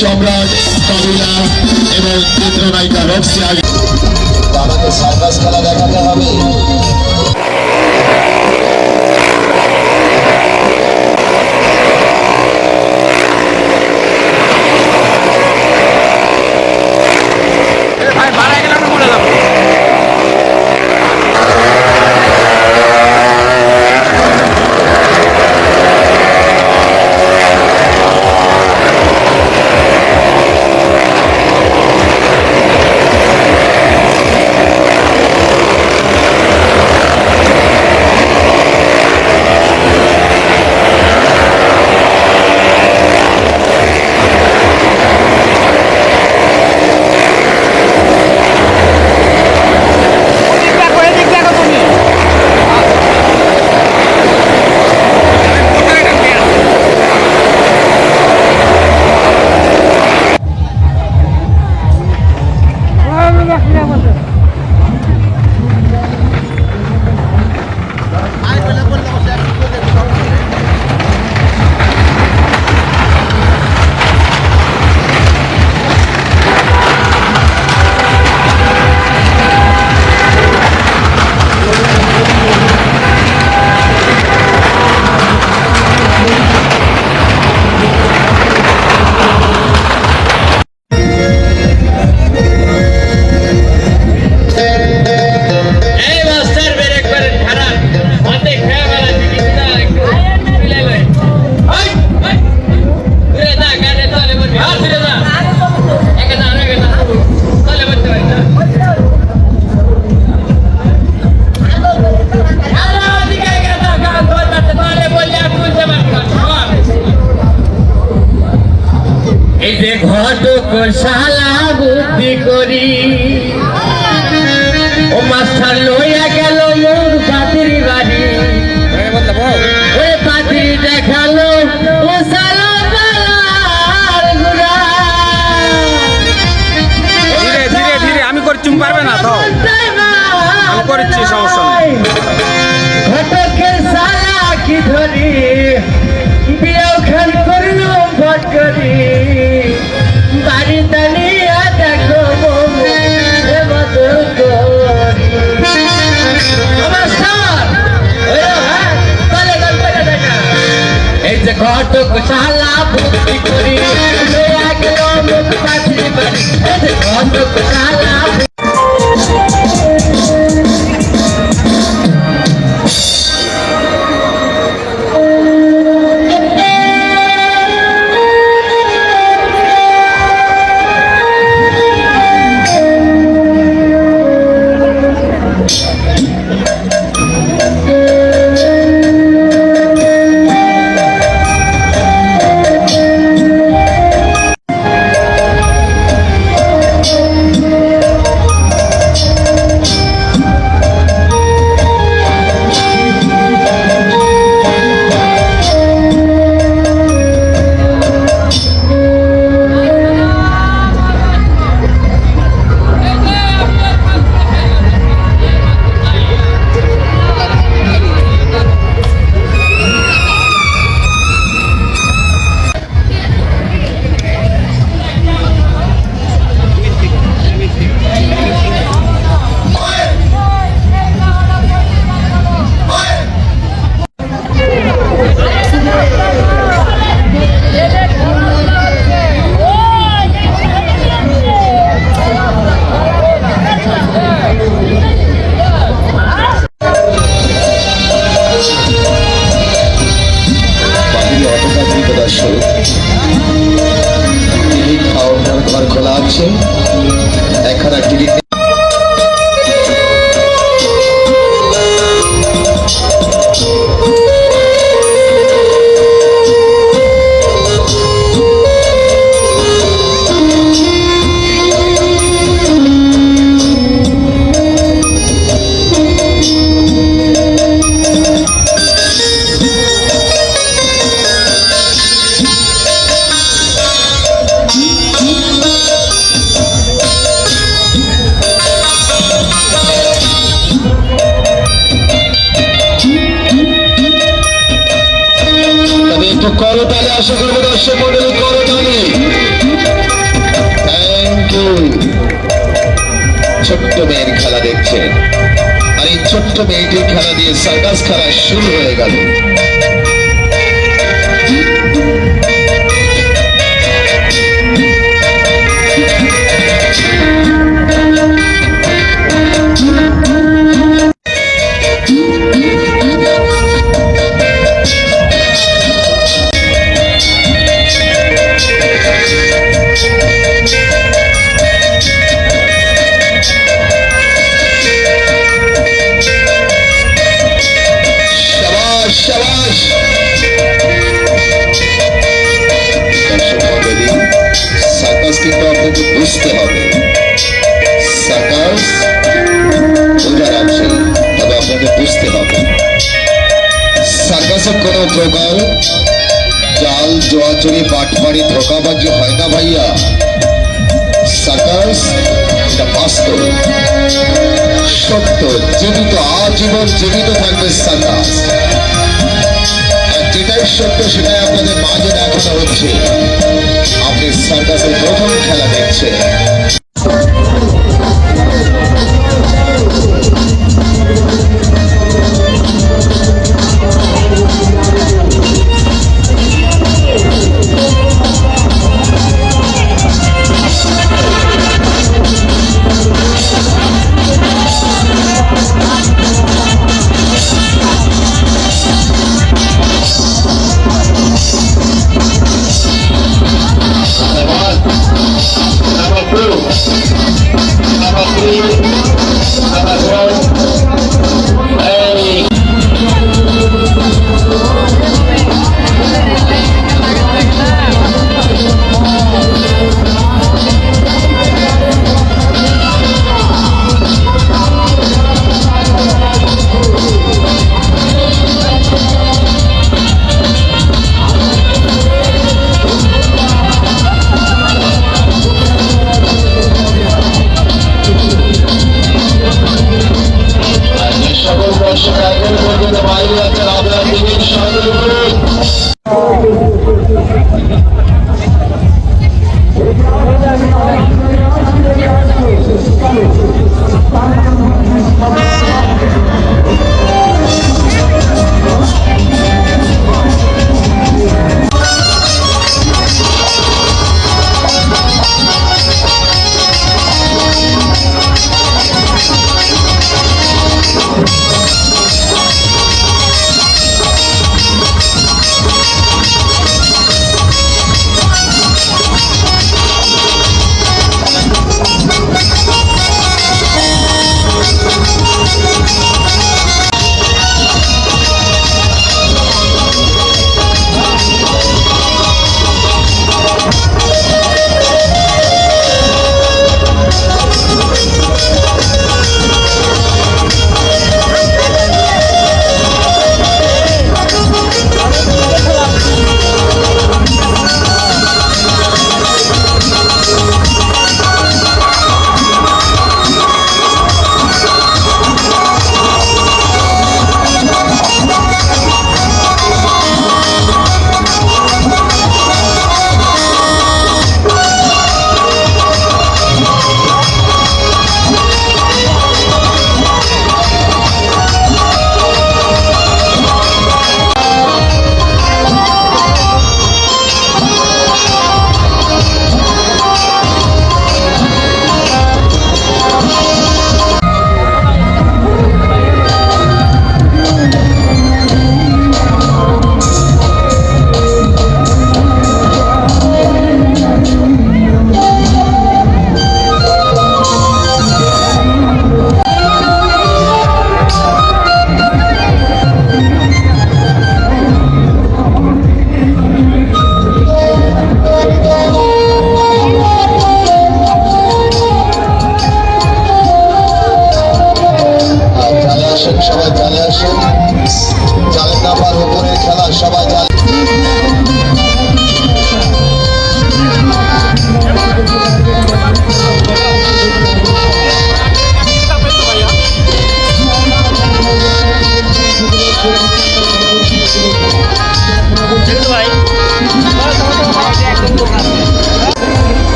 সম্রাট কবিরা এবং চিত্রনায়িকা রক্সি আগে আমাকে সার্কাস খেলা দেখাতে হবে। ঘটক শালা বুদ্ধি করি ও মাস্টার লইয়া গেল মোর পাত্রী বাড়ি ওই পাত্রী দেখালো ও শালা বালার গুড়া। ধীরে ধীরে ধীরে আমি করছি পারবে না তো আমি করছি সমস্যা নেই। ঘটকের শালা কি ধরি বিয়াও খান করলো ভট করি বাড়ি দাঁড়িয়ে দেখো এই যে ঘটক শালা বুদ্ধি করি ঘটক শালা খোলা আছে এখন টিকিট আশা করবো দর্শক মন্ডলী করো জানি। Thank you. ছোট্ট মেয়ের খেলা দেখছেন, আর এই ছোট্ট মেয়েটির খেলা দিয়ে সার্কাস খেলা শুরু হয়ে গেল। শাবাশ। দর্শক মন্ডলী, সার্কাস কিন্তু আপনাকে বুঝতে হবে। সার্কাস বোঝার আছে, তবে আপনাকে বুঝতে হবে। সার্কাসের কোনো প্রকার জাল জোয়াচুরি বাটপাড়ি ধোকাবাজি হয় না ভাইয়া। সার্কাস এটা বাস্তব, সত্য, জীবিত, আজীবন জীবিত থাকবে সার্কাস। আর যেটাই সত্য সেটাই আপনাদের মাঝে দেখানো হচ্ছে। আপনি সার্কাসের প্রথম খেলা দেখছেন। ধন্যবাদ।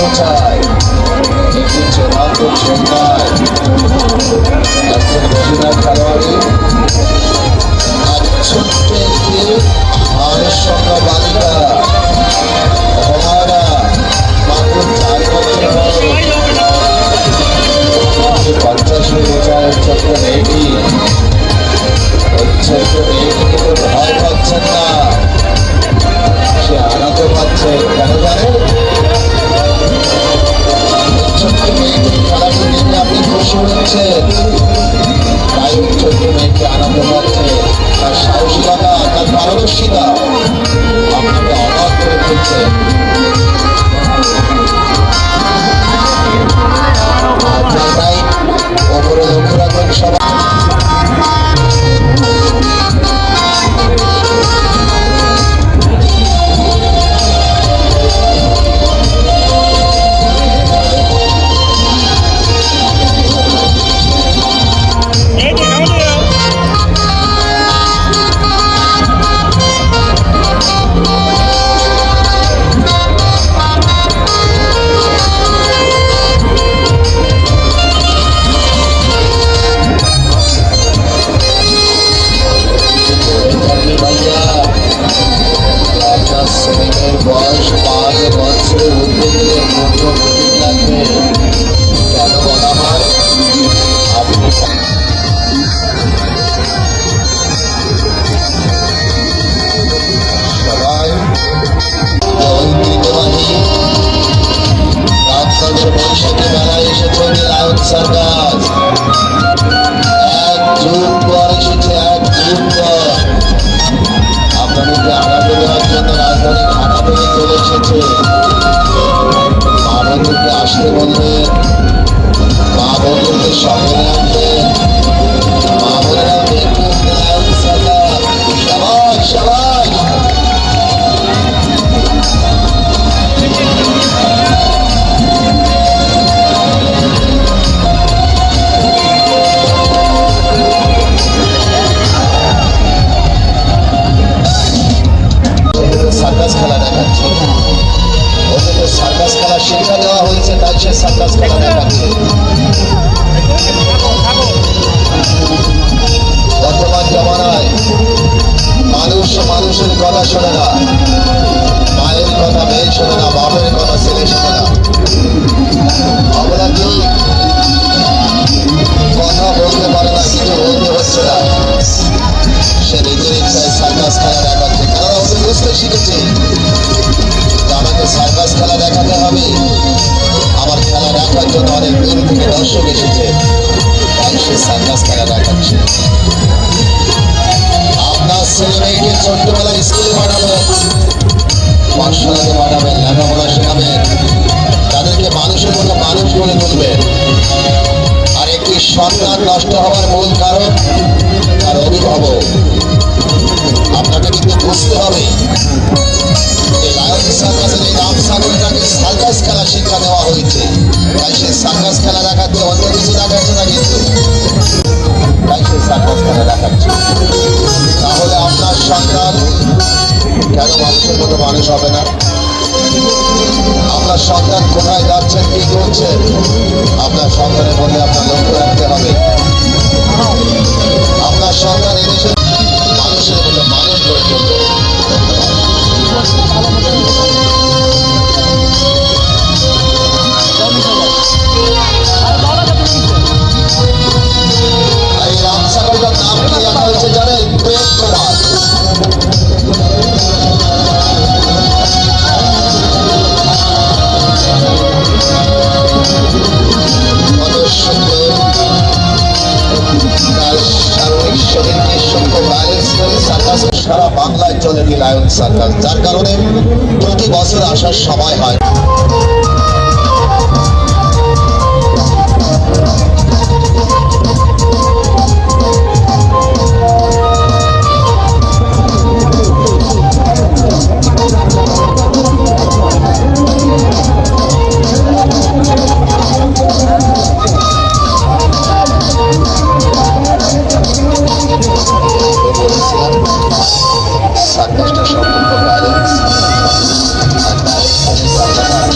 উঁচায় একটি চূড়ান্ত চিন্তায় একজন মহিলা খেলোয়াড়ি এক ছোট্ট একটি হাড়ের সঙ্গে বালিকা ওনারা মাত্র 4 বছর বয়স 50 ফুট উঁচায় ছোট্ট মেয়েটি ওই ছোট্ট মেয়েটি কিন্তু ভয় পাচ্ছেন না, সে আনন্দ পাচ্ছে। কেন জানেন? ছোট্ট মেয়েটির খেলাটি দেখে আপনি খুশি হচ্ছেন, তাই ছোট্ট মেয়েটি আনন্দ পাচ্ছে। তার সাহসিকতা, তার পারদর্শিতা আপনাকে অবাক করে তুলছে। তাই ওপরে লক্ষ্য রাখবেন সবাই। বয়স 5 বছরের উঠতে গেলে প্রথম টিকিট লাগবে। কেন বলা হয়? আপনি সবাই ঐতিহ্যবাহী রাজবংশ বৈশাখী মেলায় এসেছে লায়ন সার্কাস। 1 যুগ পর এসেছে, 1 যুগ পর আপনাদেরকে আনন্দ দেওয়ার জন্য রাজধানী ঢাকা থেকে চলে এসেছে। মা বন্ধুকে আসতে বলবেন, মা বন্ধুকে সঙ্গে আনবেন, মা বোনেরা দেখবেন সবাই সবাই। সার্কাস খেলা দেখাচ্ছে, ওকে তো সার্কাস খেলা শিক্ষা দেওয়া হয়েছে, তাই সে সার্কাস খেলা দেখাচ্ছে। বর্তমান জমানায় মানুষ মানুষের কথা শোনে না, মায়ের কথা মেয়ে শোনে না, বাপের কথা ছেলে শোনে না। অপরাধী কথা বলতে পারে না, কিছু বলতে হচ্ছে না, সে নিজের ইচ্ছায় সার্কাস খেলা দেখাচ্ছে। কারণ ওকে বুঝতে শিখেছে যে আমাকে সার্কাস খেলা দেখাতে হবে, আমার খেলা দেখার জন্য অনেক দূর থেকে দর্শক এসেছে, তাই সে সার্কাস খেলা দেখাচ্ছে। আপনার ছেলে মেয়েকে ছোট্টবেলায় স্কুলে পাঠাবেন, পাঠশালাতে পাঠাবেন, লেখাপড়া শেখাবেন, তাদেরকে মানুষের মতো মানুষ গড়ে তুলবেন। আর একটি সন্তান নষ্ট হওয়ার মূল কারণ তার অভিভাবক। আপনাকে কিন্তু বুঝতে হবে এই লায়ন সার্কাসের এই রামসাগরটাকে সার্কাস খেলা শিক্ষা দেওয়া হয়েছে, তাই সে সার্কাস খেলা দেখাচ্ছে, অন্য কিছু দেখাচ্ছে না কিন্তু, তাই সে সার্কাস খেলা দেখাচ্ছে। তাহলে আপনার সন্তান কেন মানুষের মতো মানুষ হবে না? আপনার সন্তান কোথায় যাচ্ছেন, কি করছেন, আপনার সন্তানের মধ্যে আপনার লক্ষ্য রাখতে হবে। আপনার সন্তান এদেশের মানুষের মতো মানুষ গড়ে তুলবে। এই রামসাগরটার নাম কি রাখা হয়েছে জানেন? প্রেম কুমার। কত সুন্দর তার সার্বিক শরীরকে সূক্ষ্ম ব্যালেন্স করে সার্কাস সারা বাংলায় চলে গেল লায়ন সার্কাস, যার কারণে প্রতি বছর আসার সময় হয়। সার্কাসটা সম্পূর্ণ ব্যালেন্স আর ব্যালেন্স করে সার্কাস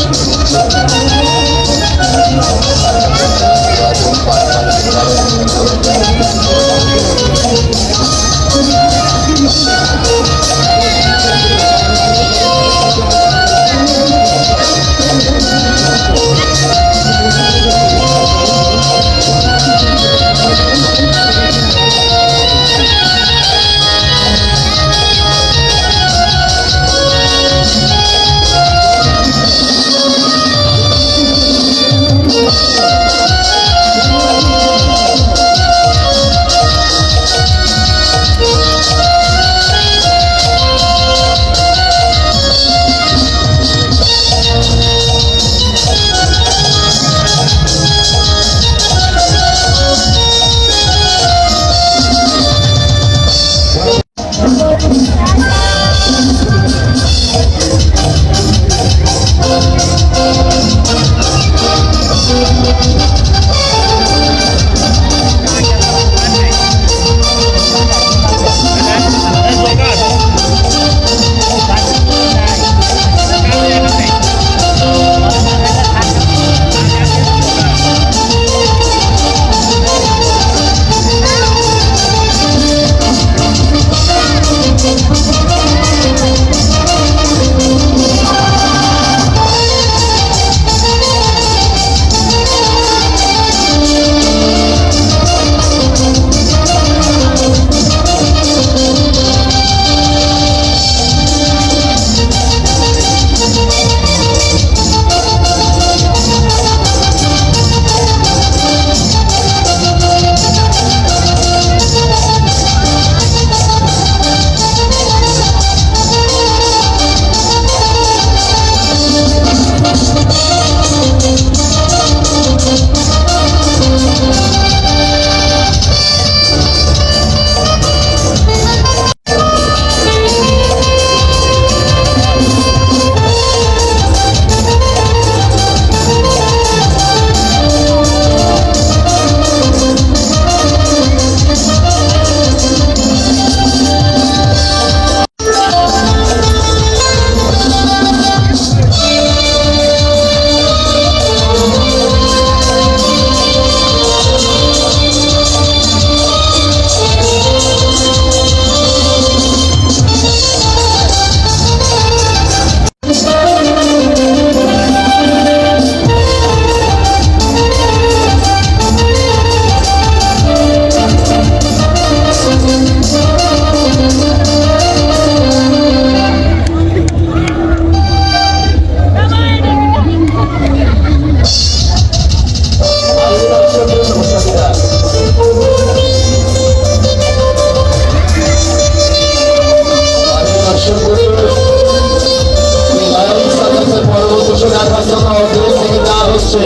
হচ্ছে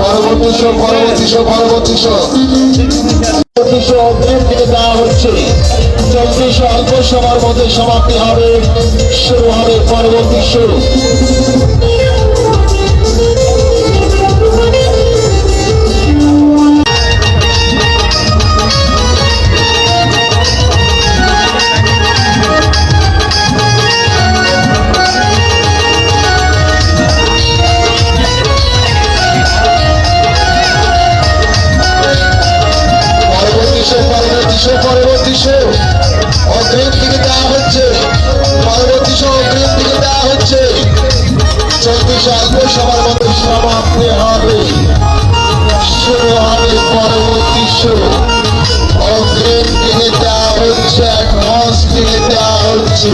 পরবর্তী শো অগ্রিম দিকে দেওয়া হচ্ছে। চলতি শো অল্প সময়ের মধ্যে সমাপ্তি হবে, শুরু হবে পরবর্তী শো। পরবর্তী শো অগ্রিম দিকে দেওয়া হচ্ছে। পরবর্তী শো অগ্রিম দিকে দেওয়া হচ্ছে। চলতি শো অল্প সময়ের মধ্যে সমাপ্তি হবে, শুরু হবে পরবর্তী শো। অগ্রিম দিকে দেওয়া হচ্ছে, অ্যাডভান্স দিকে দেওয়া হচ্ছে।